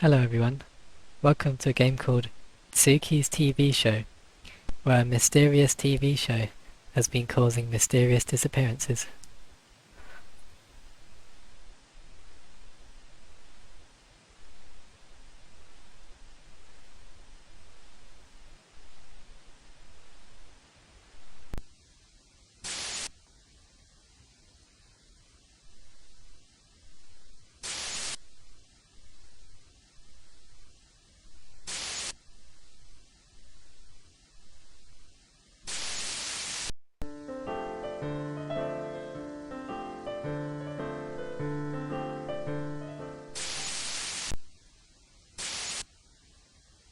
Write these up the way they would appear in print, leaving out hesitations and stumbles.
Hello everyone, welcome to a game called Tsuki's TV Show, where a mysterious TV show has been causing mysterious disappearances.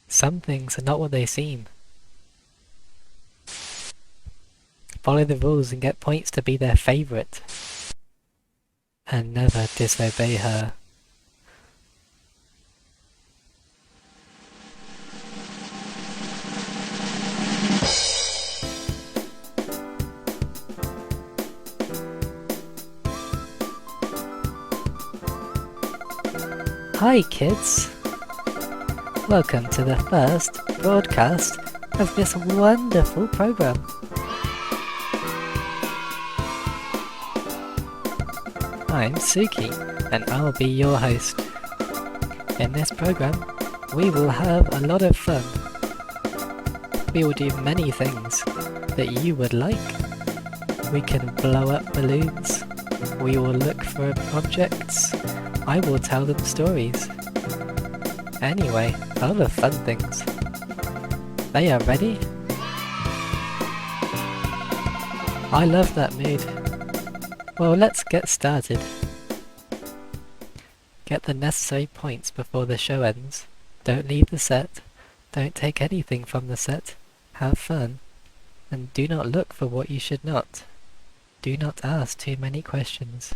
Some things are not what they seem. Follow the rules and get points to be their favourite. And never disobey her. Hi kids! Welcome to the first broadcast of this wonderful program. I'm Tsuki, and I'll be your host. In this program, we will have a lot of fun. We will do many things that you would like. We can blow up balloons. We will look for objects. I will tell them stories. Anyway, a lot of fun things. They are ready? I love that mood. Well, let's get started. Get the necessary points before the show ends. Don't leave the set. Don't take anything from the set. Have fun. And do not look for what you should not. Do not ask too many questions.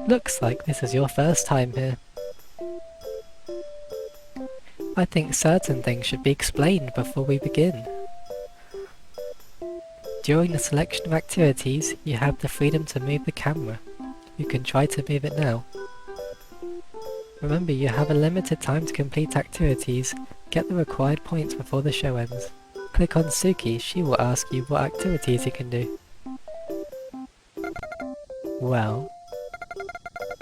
Looks like this is your first time here. I think certain things should be explained before we begin. During the selection of activities, you have the freedom to move the camera. You can try to move it now. Remember, you have a limited time to complete activities. Get the required points before the show ends. Click on Tsuki, she will ask you what activities you can do. Well,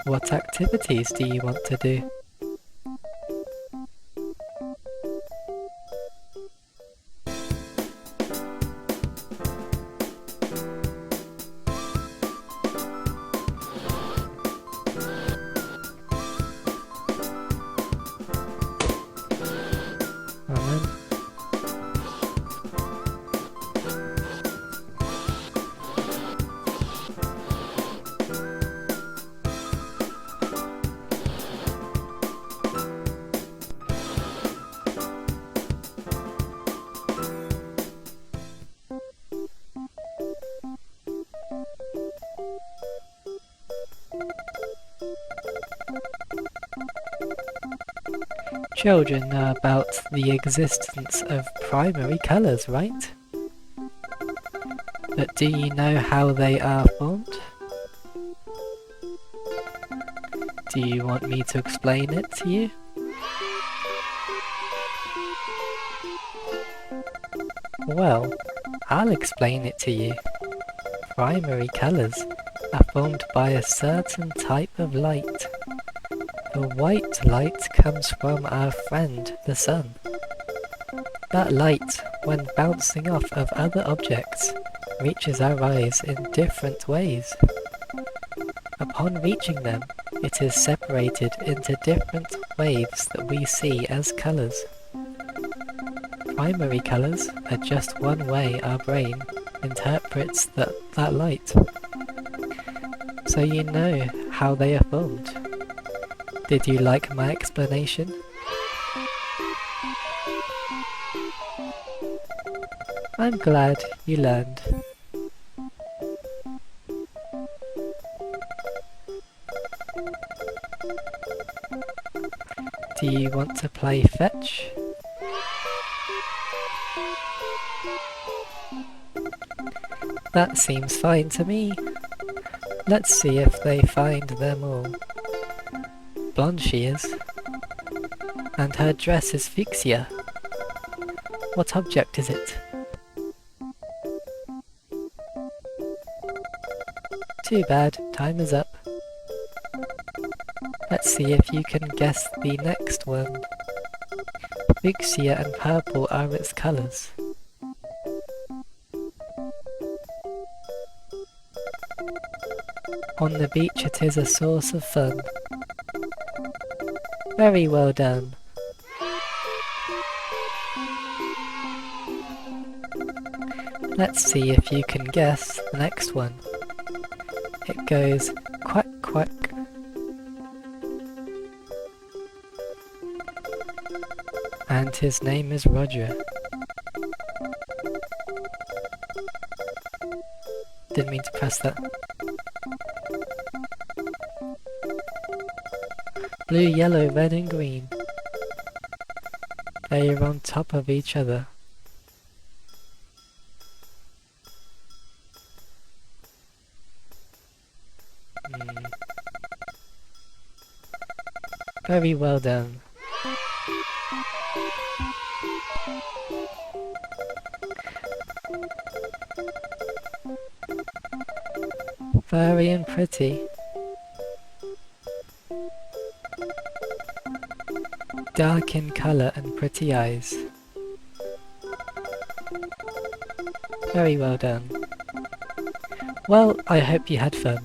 what activities do you want to do? Amen. Children know about the existence of primary colours, right? But do you know how they are formed? Do you want me to explain it to you? Well, I'll explain it to you. Primary colours are formed by a certain type of light. The white light comes from our friend, the sun. That light, when bouncing off of other objects, reaches our eyes in different ways. Upon reaching them, it is separated into different waves that we see as colours. Primary colours are just one way our brain interprets that light. So you know how they are formed. Did you like my explanation? I'm glad you learned. Do you want to play fetch? That seems fine to me. Let's see if they find them all. Blonde she is. And her dress is fuchsia. What object is it? Too bad, time is up. Let's see if you can guess the next one. Fuchsia and purple are its colours. On the beach it is a source of fun. Very well done. Let's see if you can guess the next one. It goes quack quack. And his name is Roger. Didn't mean to press that. Blue, yellow, red and green. They are on top of each other. Very well done. Very and pretty. Dark in colour and pretty eyes. Very well done. Well, I hope you had fun.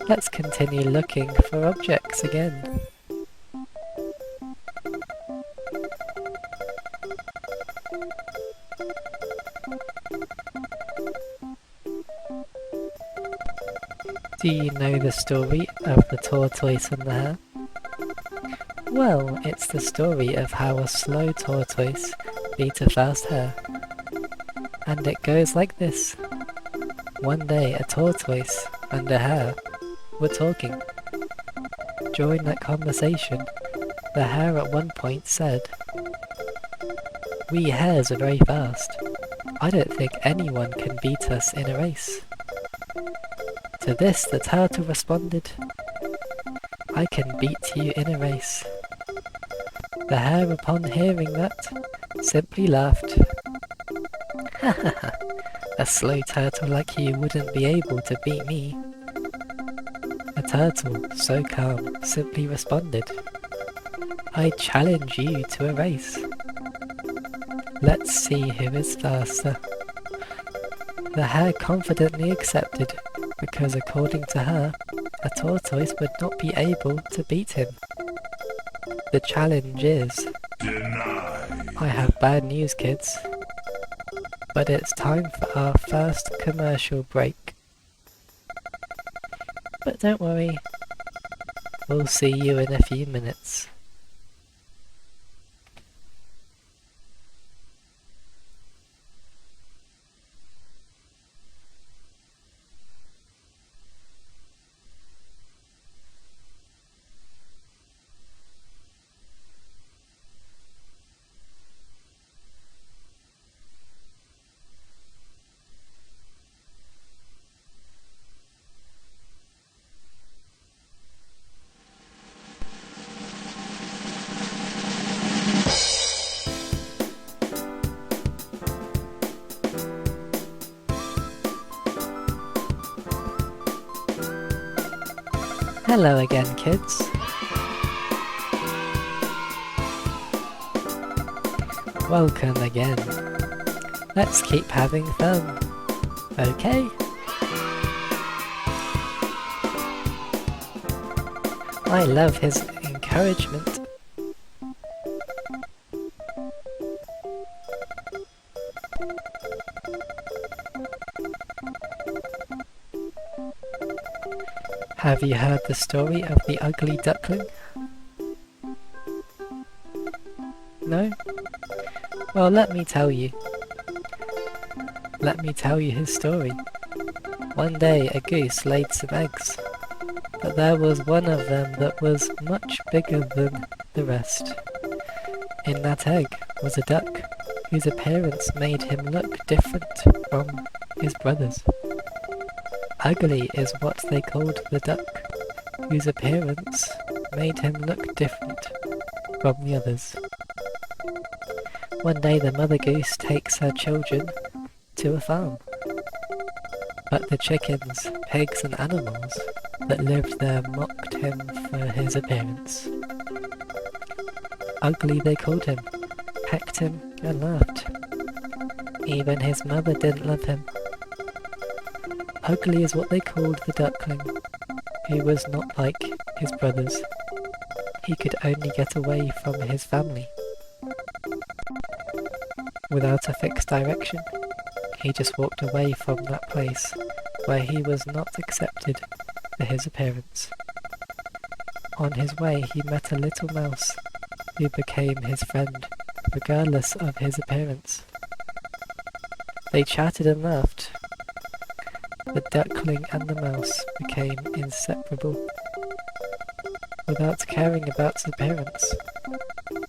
Let's continue looking for objects again. Do you know the story of the tortoise and the hare? Well, it's the story of how a slow tortoise beat a fast hare. And it goes like this. One day a tortoise and a hare were talking. During that conversation, the hare at one point said, "We hares are very fast. I don't think anyone can beat us in a race." To this the turtle responded, "I can beat you in a race." The hare, upon hearing that, simply laughed. "Ha ha ha, a slow turtle like you wouldn't be able to beat me." The turtle, so calm, simply responded, "I challenge you to a race. Let's see who is faster." The hare confidently accepted, because according to her, a tortoise would not be able to beat him. The challenge is... Denied. I have bad news, kids. But it's time for our first commercial break. But don't worry, we'll see you in a few minutes. Hello again, kids. Welcome again. Let's keep having fun, okay? I love his encouragement. Have you heard the story of the ugly duckling? No? Well, let me tell you. Let me tell you his story. One day a goose laid some eggs, but there was one of them that was much bigger than the rest. In that egg was a duck, whose appearance made him look different from his brothers. Ugly is what they called the duck, whose appearance made him look different from the others. One day the mother goose takes her children to a farm, but the chickens, pigs and animals that lived there mocked him for his appearance. Ugly they called him, pecked him and laughed. Even his mother didn't love him. Ugly is what they called the duckling, who was not like his brothers. He could only get away from his family. Without a fixed direction, he just walked away from that place where he was not accepted for his appearance. On his way he met a little mouse who became his friend regardless of his appearance. They chatted and laughed. The duckling and the mouse became inseparable. Without caring about his appearance,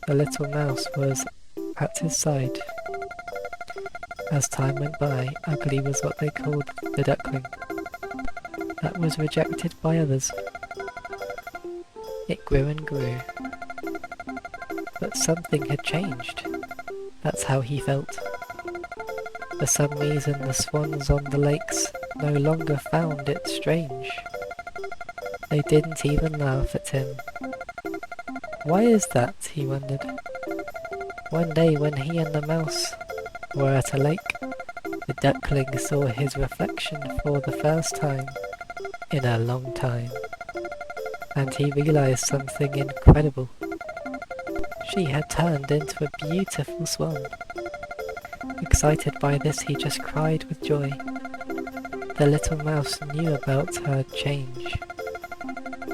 the little mouse was at his side. As time went by, Ugly was what they called the duckling. That was rejected by others. It grew and grew. But something had changed. That's how he felt. For some reason the swans on the lakes no longer found it strange. They didn't even laugh at him. Why is that, he wondered. One day when he and the mouse were at a lake, the duckling saw his reflection for the first time in a long time, and he realized something incredible. She had turned into a beautiful swan. Excited by this, he just cried with joy. The little mouse knew about her change,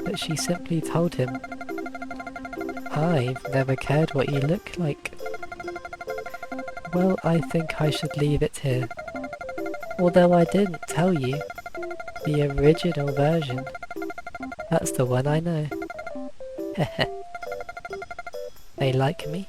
but she simply told him, "I've never cared what you look like." Well, I think I should leave it here. Although I didn't tell you the original version. That's the one I know. Heh. They like me?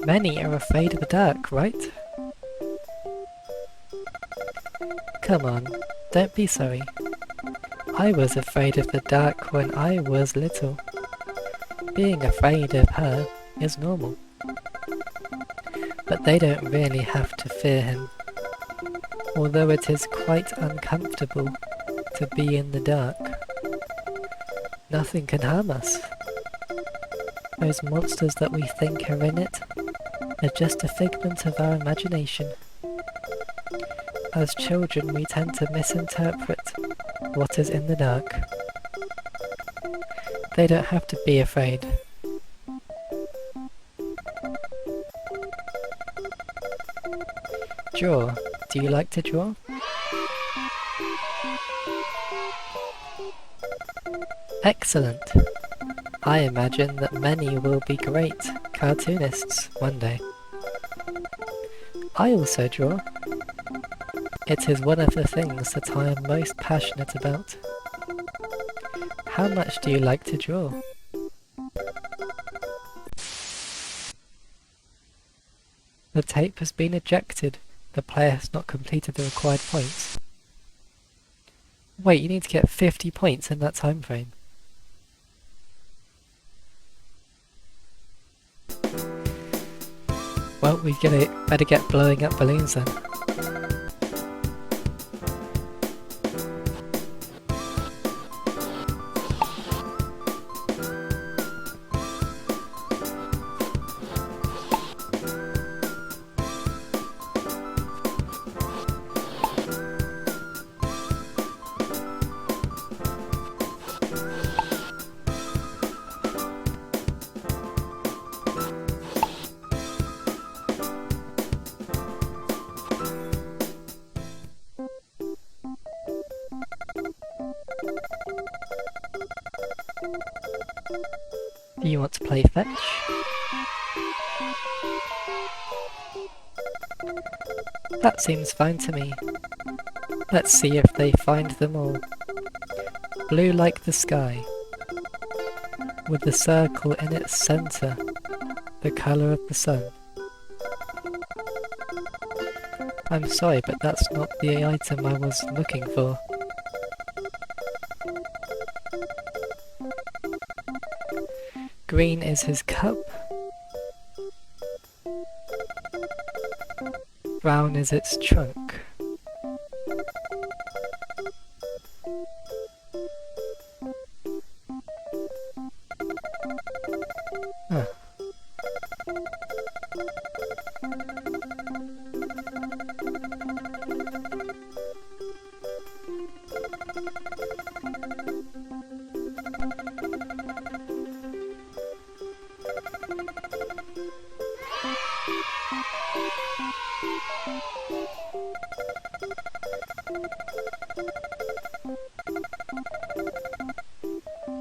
Many are afraid of the dark, right? Come on, don't be sorry. I was afraid of the dark when I was little. Being afraid of her is normal. But they don't really have to fear him. Although it is quite uncomfortable to be in the dark, nothing can harm us. Those monsters that we think are in it are just a figment of our imagination. As children, we tend to misinterpret what is in the dark. They don't have to be afraid. Draw. Do you like to draw? Excellent. I imagine that many will be great cartoonists one day. I also draw. It is one of the things that I am most passionate about. How much do you like to draw? The tape has been ejected. The player has not completed the required points. Wait, you need to get 50 points in that time frame. Well, we better get blowing up balloons then. Do you want to play fetch? That seems fine to me. Let's see if they find them all. Blue like the sky, with the circle in its centre, the colour of the sun. I'm sorry, but that's not the item I was looking for. Green is his cup. Brown is its trunk. Huh.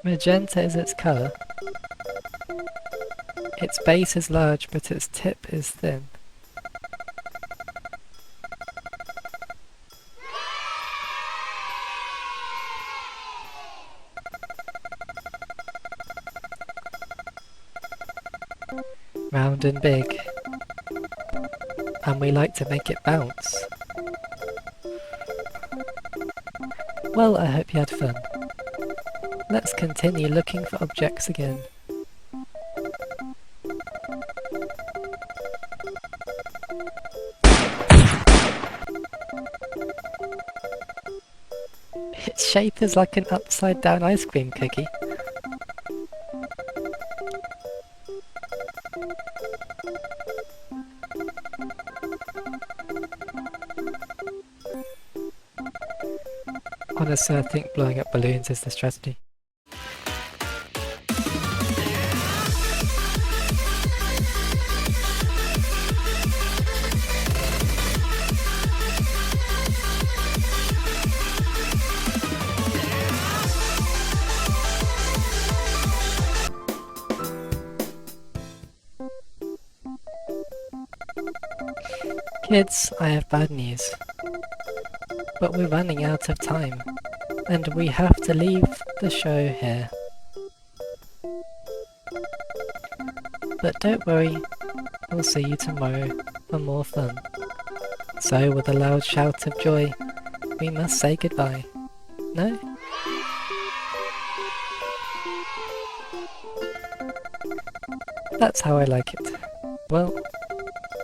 Magenta is its colour. Its base is large, but its tip is thin. Round and big. And we like to make it bounce. Well, I hope you had fun. Let's continue looking for objects again. Its shape is like an upside down ice cream cookie. Honestly, I think blowing up balloons is the strategy. Kids, I have bad news. But we're running out of time, and we have to leave the show here. But don't worry, we'll see you tomorrow for more fun. So with a loud shout of joy, we must say goodbye. No? That's how I like it. Well,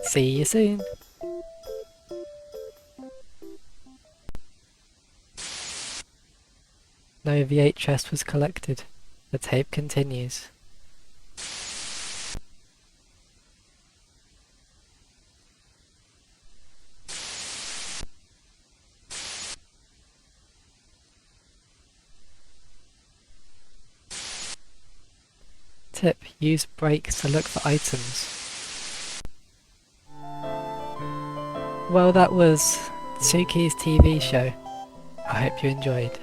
see you soon. No VHS was collected. The tape continues. Tip: use brakes to look for items. Well, that was Tsuki's TV show. I hope you enjoyed.